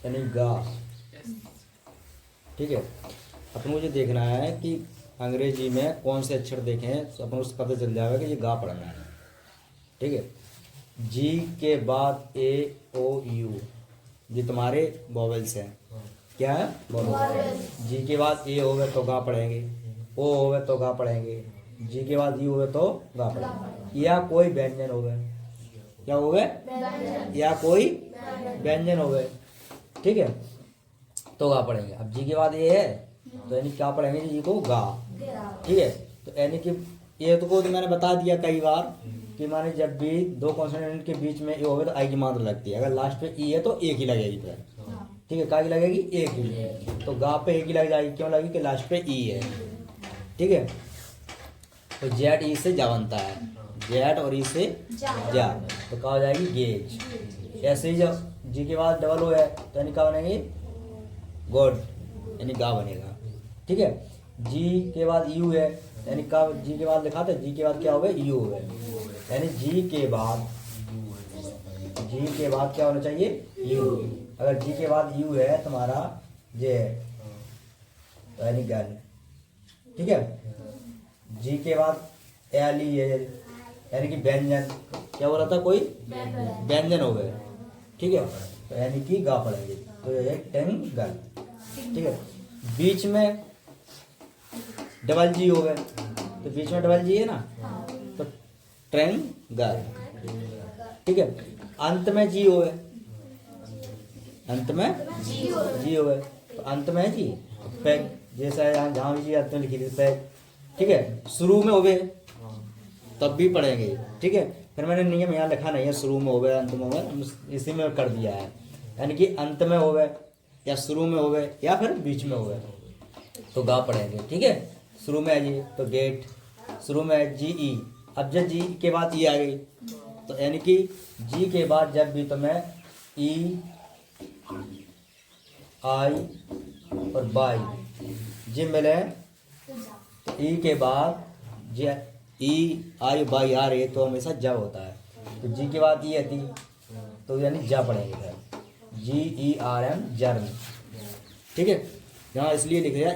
यानी गा। ठीक है, अपन मुझे देखना है कि अंग्रेजी में कौन से अक्षर देखे हैं, तो अपन उससे पता चल जाएगा कि ये गा पढ़ना है। ठीक है, जी के बाद ए ओ यू, ये तुम्हारे वॉवेल्स हैं। क्या है? वॉवेल्स। जी के बाद ए होवे तो गा पढ़ेंगे, ओ होवे तो गा पढ़ेंगे, जी के बाद यू होवे तो गा पढ़ेंगे। या कोई व्यंजन होवे, क्या होवे? या कोई व्यंजन होवे। ठीक है, तो गा पढ़ेंगे। अब जी के बाद ये है तो यानी क्या पढ़ेंगे? जी को गा। ठीक है, तो यानी कि ये तो मैंने बता दिया कई बार कि माने जब भी दो कॉन्सोनेंट के बीच में ए होवे तो आई की मात्रा लगती है। अगर लास्ट पे ई है तो एक ही लगेगी फिर। ठीक है, क्या की लगेगी? एक ही। तो गा पे एक ही लग जाएगी, क्यों लगेगी? कि लास्ट पे ई है। ठीक है, तो जेड ई से जा बनता है, जेड और ई से जा, तो क्या हो जाएगी? गेज। ऐसे ही जब जी के बाद डबल ओ है तो यानी क्या बनेगी? गॉड, यानी गा बनेगा। ठीक है, जी के बाद यू है यानी का, जी के बाद लिखा था, जी के बाद क्या होगा? यू है। यानी जी के बाद क्या होना चाहिए? यू। अगर जी के बाद यू है तुम्हारा जे तो यानी गल। ठीक है, जी के बाद एल ई है यानी कि व्यंजन। क्या बोला था? कोई व्यंजन हो गए। ठीक है, तो यानी कि गा पड़ेगी, तो ये टेंगल। ठीक है, बीच में डबल जी हो गए, तो बीच में डबल जी है ना, तो ट्रेंगल। ठीक है, अंत में जी हो गए, अंत में जी हो गए, तो अंत में जी पैग, जैसा यहाँ जहाँ भी जी अंत में लिखी थी पैग। ठीक है, शुरू में हो गए तब भी पढ़ेंगे। ठीक है, फिर मैंने नियम यहाँ लिखा नहीं है, शुरू में हो गए अंत में हो गए, इसी में कर दिया है। यानी कि अंत में हो गए या शुरू में हो गए या फिर बीच में हो गए तो गा पढ़ेंगे। ठीक है, शुरू में है जी तो गेट, शुरू में है जी ई। अब जब जी के बाद ई आ गई तो यानी कि जी के बाद जब भी तुम्हें ई आई और बाई जी मिले तो ई के बाद जी ई आई बाई आ रही है तो हमेशा जा होता है। तो जी के बाद ई आती तो यानी जा पड़ेगा, जी ई आर एम, जर्म। ठीक है, यहाँ इसलिए लिख दिया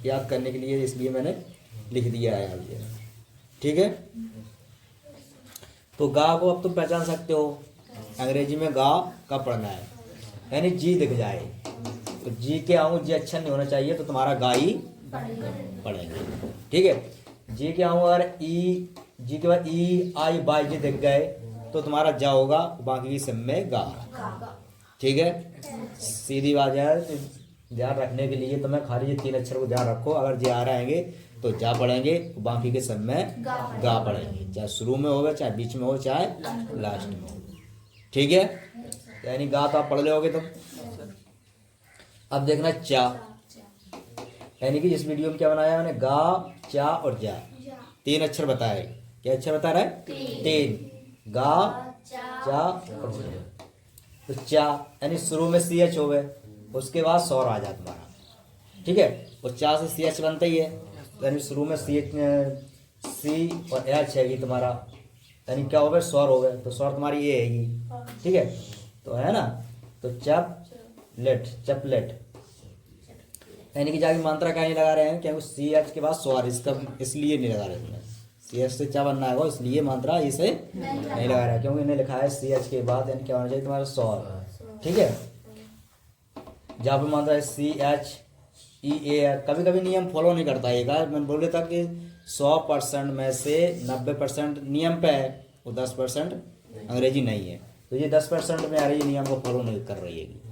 याद करने के लिए, इसलिए मैंने लिख दिया है यहाँ ये। ठीक है, तो गा को अब तुम पहचान सकते हो। अंग्रेजी में गा कब पढ़ना है, यानी जी दिख जाए तो जी के आऊँ जी अच्छा नहीं होना चाहिए तो तुम्हारा गा ही पढ़ेंगे। ठीक है, जी के आऊँ अगर ई, जी के बाद ई आई बाई जी दिख गए तो तुम्हारा जा होगा, बाकी की सब में गा। ठीक है, सीधी बात है। ध्यान रखने के लिए तुम्हें खाली ये तीन अक्षर को ध्यान रखो। अगर जे आ रहेंगे तो जा पढ़ेंगे, बाकी के सब में गा पढ़ेंगे, चाहे शुरू में होगा, चाहे बीच में हो, चाहे लास्ट में हो। ठीक है, यानी गा तो आप पढ़ लोगे तुम। अब देखना चा, यानी कि इस वीडियो में क्या बनाया मैंने? गा, चा और जा, तीन अक्षर बताए। क्या अक्षर बता रहा है? तीन, गा, चा और जा। तो चा यानी शुरू में सी एच हो गए, उसके बाद सौर आ जाए तुम्हारा। ठीक है, और चा से सी एच बनता ही है, यानी शुरू में सी एच, सी और एच है तुम्हारा, यानी क्या हो गए? स्वर हो गए, तो स्वर तुम्हारी ये हैगी। ठीक है, तो है ना, तो चपलेट, चपलेट यानी कि जाके मात्रा क्या नहीं लगा रहे हैं, क्योंकि सी एच के बाद स्वर, इसका इसलिए नहीं लगा रहे हैं। सी एच से चा बनना है, इसलिए मात्रा इसे नहीं लगा रहा है, क्योंकि इन्हें लिखा है सी एच के बाद यानी क्या होना चाहिए तुम्हारा? स्वर। ठीक है, जहाँ पे मात्रा है सी एच ई ए है, कभी कभी नियम फॉलो नहीं करता है। मैंने बोल था कि 100% में से 90% नियम पे है, वो 10% अंग्रेजी नहीं है, तो ये 10% में आ रही है, नियम को फॉलो नहीं कर रही है।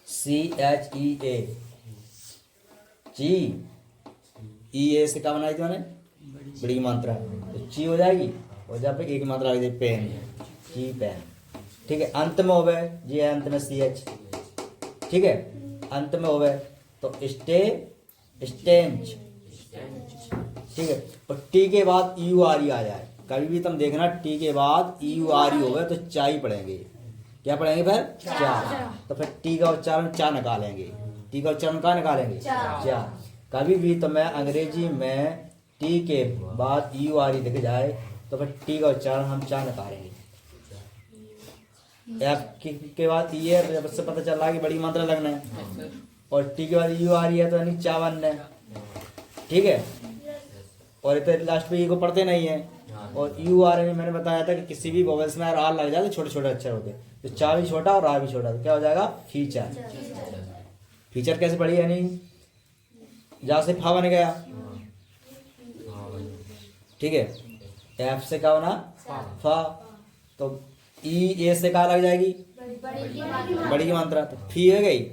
सी एच ई ए, ची ई ए से क्या बनाई थी मैंने? बड़ी मात्रा, तो ची हो जाएगी, और जहाँ पे एक मात्रा आ गई पेन, ची पेन। ठीक है, अंत में हो गए जी, अंत में सी एच। ठीक है, अंत में हो गए तो स्टेंच। ठीक है, और टी के बाद यू आर ई आ जाए, कभी भी तुम देखना टी के बाद यू आर ई हो गए तो चाय पढ़ेंगे। क्या पढ़ेंगे फिर? चा। तो फिर टी का उच्चारण चा निकालेंगे, टी का उच्चारण कहाँ निकालेंगे? चा। कभी भी तुम्हें अंग्रेजी में टी के बाद यू आर ई दिख जाए तो फिर टी का उच्चारण हम चा निकालेंगे। एफ के बाद ई है, जब उससे पता चल रहा है कि बड़ी मात्रा लगना है, और टी के बाद यू आ रही है तो यानी चा बनना है, ठीक है। और इधर लास्ट पे ई को पढ़ते नहीं है, और यू आ रहे हैं, मैंने बताया था कि किसी भी वोवेल्स में आर लग जाए तो छोटे छोटे अक्षर होते हैं, तो चा भी छोटा और रा भी छोटा, तो क्या हो जाएगा फीचर। फीचर कैसे पढ़ी, यानी जहाँ से फा बन गया, ठीक है, एफ से क्या होना फा, तो ई ए से क्या लग जाएगी बड़ी की मात्रा, तो फी हो गई,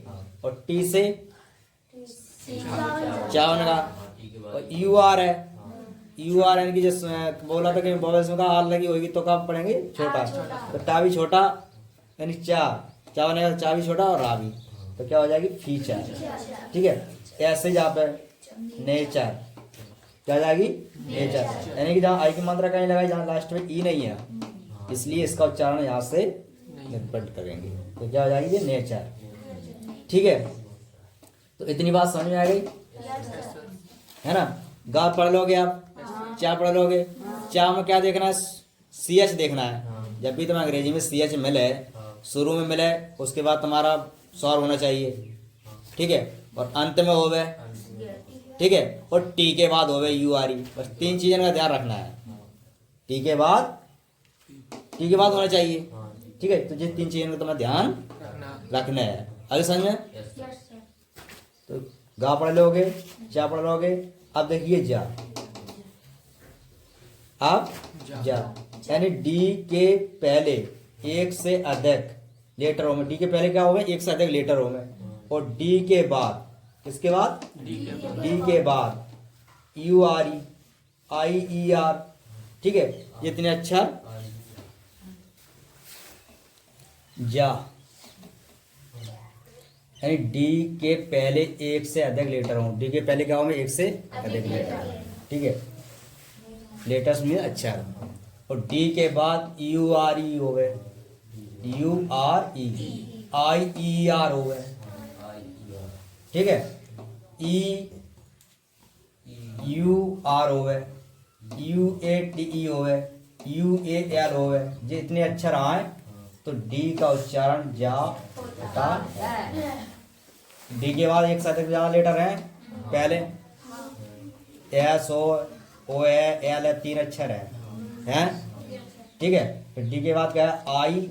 और टी से चा बनेगा, और यू आर है, यू आर यानी कि जैसे बोला था कि वोवेल्स में का आर लगी होगी तो कब पढ़ेंगे छोटा, तो टा भी छोटा यानी चा बनेगा, चा भी छोटा और रा भी, तो क्या हो जाएगी फीचर, ठीक है। ऐसे जहाँ पे नेचर क्या जाएगी नेचर, यानी कि जहाँ आई की मात्रा कहीं लगाई जहाँ लास्ट में ई नहीं है, इसलिए इसका उच्चारण यहाँ से निपट करेंगे, तो क्या हो जाएगी ये नेचर, ठीक है। तो इतनी बात समझ में आ गई है ना। गा पढ़ लोगे आप, चा पढ़ लोगे, चा में क्या देखना है, सी एच देखना है। जब भी तुम्हें अंग्रेजी में सी एच मिले, शुरू में मिले, उसके बाद तुम्हारा स्वर होना चाहिए, ठीक है, और अंत में होवे, ठीक है, और टी के बाद होवे यू आर ई, बस तीन चीजों का ध्यान रखना है। टी के बाद होना चाहिए, ठीक है, तो ये तीन चीजों का तुम्हें ध्यान रखना है। आगे समझ में, तो गा पढ़ लोगे, चा पढ़ लोगे। अब देखिए जा, अब जा यानी डी के पहले एक से अधिक लेटर में, डी के पहले क्या होगा एक से अधिक लेटर में, और डी के बाद, किसके बाद डी के बाद you R E, I E R, ठीक है, जितने अक्षर जा, यानी डी के पहले एक से अधिक लेटर हो, डी के पहले क्या हो एक से अधिक लेटर, ठीक है, लेटर्स में अक्षर, और डी के बाद यू आर ई हो गए, you R E, I E R हो गए, ठीक है, ई यू आर हो गए, यू ए टी ई हो गए, यू ए एल हो गए। ये इतने अक्षर आए तो डी का उच्चारण जा होता है। डी के बाद एक साथ जहाँ लेटर है पहले एस ओ एल है, तीन अक्षर है, ठीक है। फिर डी के बाद क्या है आई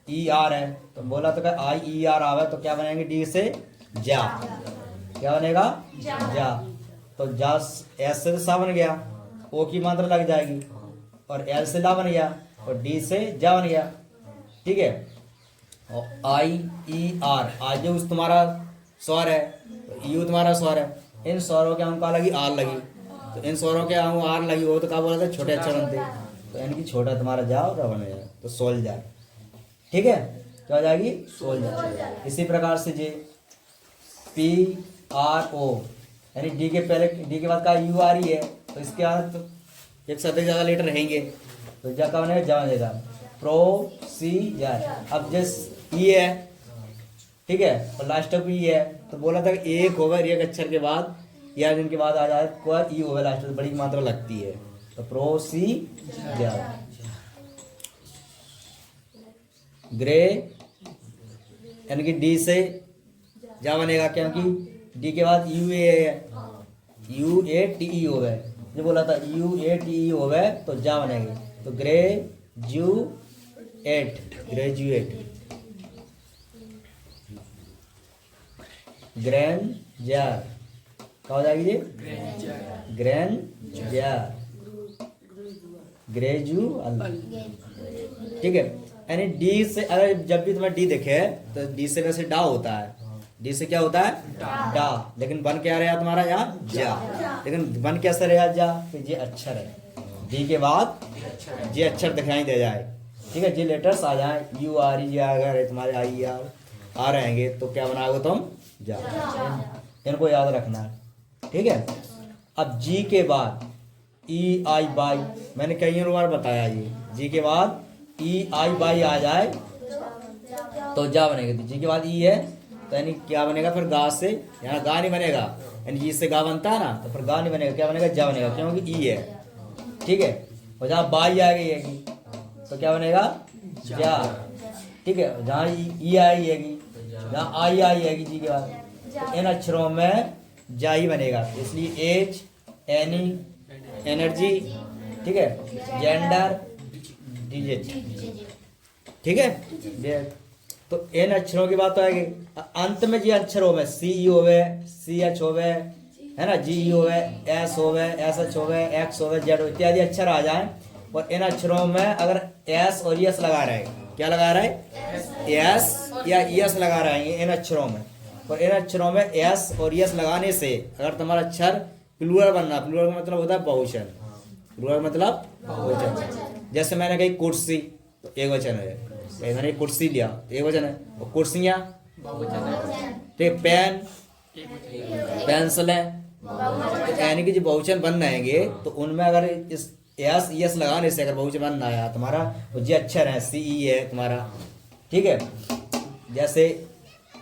ई आर है, तो बोला तो क्या आई ई आर आवे तो क्या बनेंगे डी से जा, क्या बनेगा जा, तो जा एस से सा बन गया, ओ की मात्रा लग जाएगी, और एल से ला बन गया, और डी से जा बन गया, ठीक है। और आई ई आर आज जो तुम्हारा स्वर है, तो यू तुम्हारा स्वर है, इन स्वरों के अंक का लगी आर लगी, तो इन स्वरों के अंक आर लगी हो तो क्या बोला था छोटे अक्षर बनते, तो यानी कि छोटा तुम्हारा जाओ बन गया, तो सोल्जर, ठीक है, क्या हो जाएगी सोल्जर। इसी प्रकार से जे पी आर ओ, यानी डी के पहले डी के बाद का यू आर ई है, तो इसके बाद तो एक से अधिक ज़्यादा लेटर रहेंगे, तो जा का बनेगा जा बनेगा प्रोसीजर। अब जिस ई है, ठीक है, और लास्ट तक ई है, तो बोला था एक होगा एक अक्षर के बाद या जिनके बाद आ जाए कोई ई होगा लास्ट में, बड़ी मात्रा लगती है, तो प्रोसीजर। ग्रे यानी कि डी से जा बनेगा, क्योंकि डी के बाद यू ए है, यू ए टी ई हो गए, जो बोला था यू ए टी ई हो गए तो जा बनेंगे, तो ग्रेजुएट, ग्रैंडजर, क्या हो जाएगी ये ग्रैंडजर, ग्रेजुअल, ठीक है। यानी डी से अगर जब भी तुम्हें डी दिखे तो डी से वैसे डा होता है, डी से क्या होता है डा, लेकिन बन क्या रहा तुम्हारा यहाँ जा, लेकिन बन कैसे रहा जा कि ये अक्षर है, डी के बाद ये अक्षर दिखाई दे जाए, ठीक है, ये लेटर्स आ जाए, यू आर ई अगर तुम्हारे आई आर आ रहेंगे तो क्या बनाओगे तुम जा, इनको याद रखना है, ठीक है। अब जी के बाद ई आई बाई, मैंने कई बार बताया ये, जी के बाद ई आई बाई आ जाए तो जा बनेगा, तो जी के बाद ई है तो यानी क्या बनेगा फिर गा से, यहाँ गा नहीं बनेगा, यानी जी से गा बनता है ना, तो फिर गा नहीं बनेगा, क्या बनेगा जा बनेगा, क्योंकि ई है, ठीक है। और जहाँ बाई आ गई है तो क्या बनेगा जा, ठीक है, जहाँ ई आई आएगी, जहाँ आई आएगी जी के बाद, तो इन अक्षरों में जा ही बनेगा। इसलिए एज, एनी, एनर्जी, ठीक है, जेंडर, डिजिट, ठीक है। तो इन अक्षरों की बात तो आएगी। अंत में जी अक्षर होवे, सी ई होवे, सी एच होवे, है ना, जी ई होवे, एस होवे, एस एच होवे, एक्स होवे, जेड इत्यादि अक्षर आ जाए, और इन अक्षरों में अगर एस और यस लगा रहे हैं, क्या लगा रहा है, एस या यस लगा रहे हैं इन अक्षरों में, और इन अक्षरों में एस और यस लगाने से अगर तुम्हारा अक्षर प्लूरल बनना, प्लूरल का मतलब होता है बहुवचन, प्लूरल मतलब बहुवचन। जैसे मैंने कही कुर्सी, तो एक वचन है, मैंने कुर्सी लिया, एक वचन है, और कुर्सियां ठीक, पेन, पेंसिल है, यानी कि जो बहुवचन बन रहेंगे तो उनमें अगर इस एस यस लगाने से अगर बहुवचन बन आया तुम्हारा, तो जो अक्षर है सी ई है तुम्हारा, ठीक है, जैसे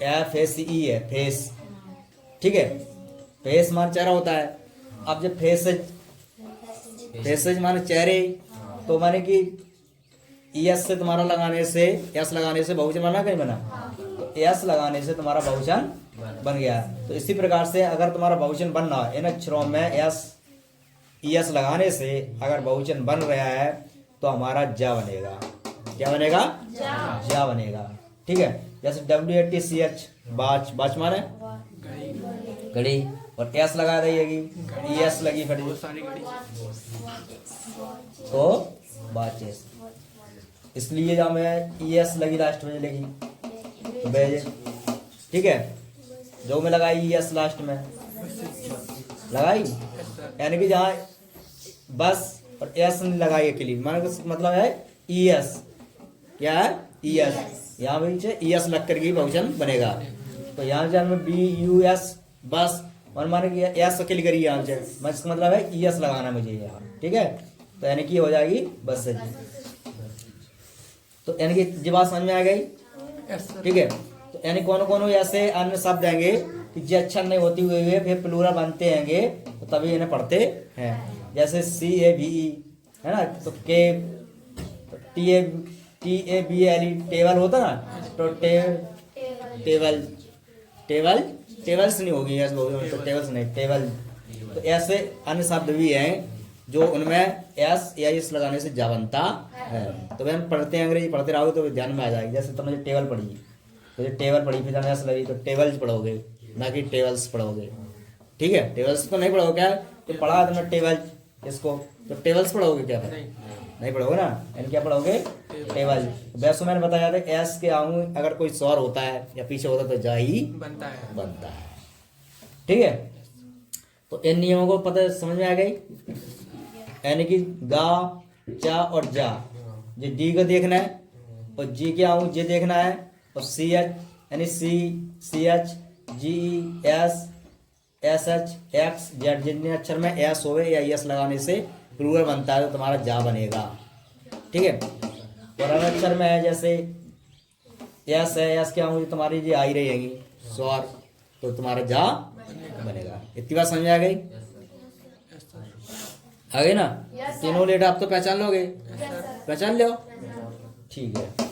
एफ ए सी ई है, फेस, ठीक है, फेस मान चेहरा होता है। अब जब फेसेज माने चेहरे, तो माने कि एस से तुम्हारा लगाने से, एस लगाने से बहुवचन बना, कहीं बना, तो एस लगाने से तुम्हारा बहुवचन बन गया। तो इसी प्रकार से अगर तुम्हारा बहुवचन बनना है, इन अक्षरों में एस एस लगाने से अगर बहुवचन बन रहा है तो हमारा जा बनेगा, क्या बनेगा, जा बनेगा, ठीक है। जैसे WATCH, बाच, बाच माने घड़ी, और एस लगा देगी, एस लगी घड़ी, तो बाचेस, इसलिए जब मैं एस लगी लास्ट में लगी बेज, ठीक है, जो में लगाई एस लास्ट में लगाई, यानी कि जहाँ बस और एस नहीं लगाई अकेली, मतलब है एस, क्या है, एस, यहाँ भी एस लग करके बहुवचन बनेगा। तो यहाँ से हमें BUS बस, और माने कि एस अकेली करिए यहाँ से, इसका मतलब है एस लगाना मुझे यहाँ, ठीक है, तो यानी कि हो जाएगी बस से। तो यानी कि जी बात समझ में आ गई, ठीक है। तो यानी कौन कौन ऐसे अन्य शब्द आएंगे कि जो अक्षर नहीं होती हुए फिर प्लूरल बनते हैंगे, तो तभी इन्हें पढ़ते हैं। जैसे CABE है ना, तो के TABLE टेबल होता ना, तो टेबल, टेबल्स नहीं होगी, तो टेबल्स नहीं, टेबल। तो ऐसे अन्य शब्द भी हैं जो उनमें एस या एस लगाने से जा बनता है। तो वह पढ़ते हैं, अंग्रेजी पढ़ते रहोगे तो ध्यान में आ जाएगी। जैसे तुमने टेबल पढ़ी, तो टेबल पढ़ी, फिर एस लगी, तो टेबल्स पढ़ोगे, ना कि टेबल्स पढ़ोगे, ठीक है। टेबल्स तो नहीं पढ़ोगे, क्या तो पढ़ा तुमने टेबल इसको, तो टेबल्स पढ़ोगे क्या, नहीं पढ़ोगे ना, यानी क्या पढ़ोगे, टेबल। वैसे मैंने बताया था एस के आऊँ अगर कोई स्वर होता है या पीछे होता है तो जा ही बनता है, ठीक है। तो इन नियमों को पता समझ में आ गई, यानी कि गा, चा और जा, जो डी को देखना है, और जी के आऊँ जे देखना है, और सी एच यानी C H, G S, S H, X, Z, जितने अक्षर में एस होवे या एस लगाने से प्लूरल बनता है तो तुम्हारा जा बनेगा, ठीक है। और अन्य अक्षर में है जैसे एस है, एस के आऊँ तुम्हारी जी आई रहेगी स्वर, तो तुम्हारा जा बनेगा। इतनी बात समझ आ गई, आ गई ना। तीनों लेटर आप तो पहचान लोगे, पहचान लो, ठीक है।